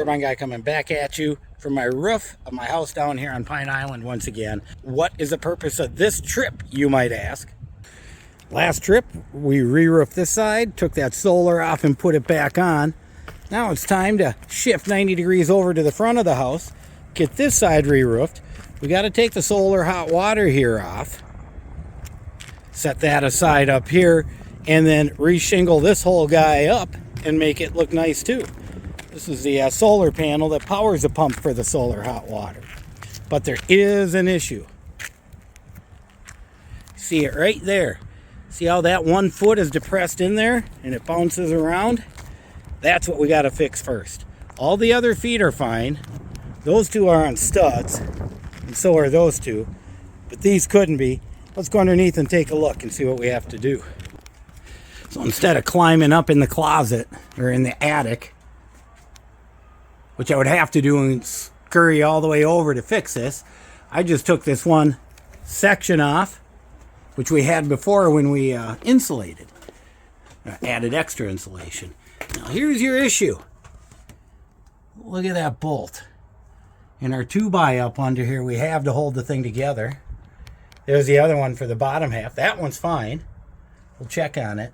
Turbine Guy coming back at you from my roof of my house down here on Pine Island once again. What is the purpose of this trip, you might ask? Last trip, we re-roofed this side, took that solar off and put it back on. Now it's time to shift 90 degrees over to the front of the house, get this side re-roofed. We got to take the solar hot water here off, set that aside up here, and then reshingle this whole guy up and make it look nice too. This is the solar panel that powers the pump for the solar hot water. But there is an issue. See it right there. See how that 1 foot is depressed in there and it bounces around? That's what we got to fix first. All the other feet are fine. Those two are on studs, and so are those two. But these couldn't be. Let's go underneath and take a look and see what we have to do. So instead of climbing up in the closet or in the attic, which I would have to do and scurry all the way over to fix this, I just took this one section off, which we had before when we insulated. Added extra insulation. Now here's your issue. Look at that bolt. And our 2x up under here we have to hold the thing together. There's the other one for the bottom half. That one's fine. We'll check on it.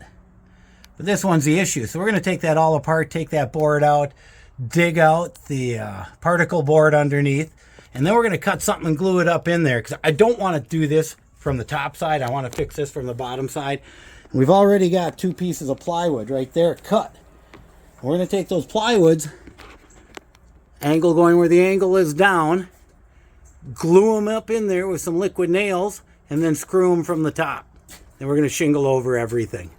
But this one's the issue. So we're going to take that all apart, take that board out, dig out the particle board underneath, and then we're going to cut something and glue it up in there, because I don't want to do this from the top side. I want to fix this from the bottom side. We've already got 2 pieces of plywood right there cut. We're going to take those plywoods, angle going where the angle is down, glue them up in there with some liquid nails, and then screw them from the top. Then we're going to shingle over everything.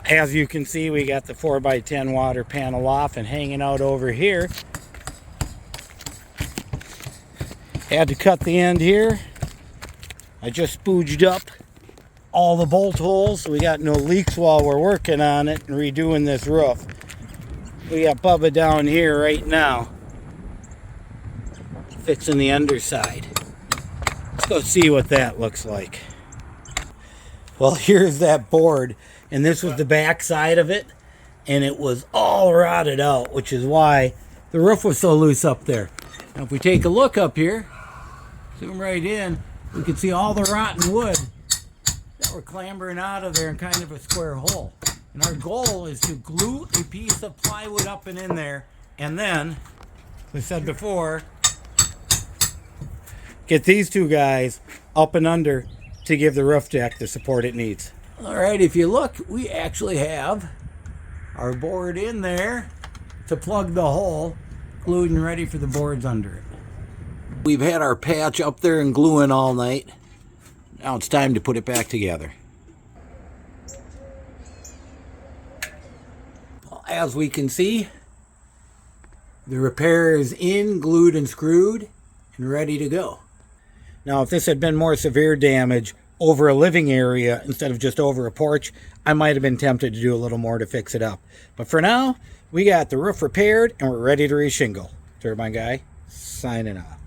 As you can see, we got the 4x10 water panel off and hanging out over here. Had to cut the end here. I just spooged up all the bolt holes so we got no leaks while we're working on it and redoing this roof. We got Bubba down here right now fixing the underside. Let's go see what that looks like. Well, here's that board, and this was the back side of it, and it was all rotted out, which is why the roof was so loose up there. Now if we take a look up here, zoom right in, we can see all the rotten wood that were clambering out of there in kind of a square hole. And our goal is to glue a piece of plywood up and in there, and then, as I said before, get these 2 guys up and under to give the roof deck the support it needs. All right, if you look, we actually have our board in there to plug the hole, glued and ready for the boards under it. We've had our patch up there and gluing all night. Now it's time to put it back together. Well, as we can see, the repair is in, glued and screwed, and ready to go. Now, if this had been more severe damage over a living area instead of just over a porch, I might have been tempted to do a little more to fix it up. But for now, we got the roof repaired and we're ready to reshingle. Turbine Guy, signing off.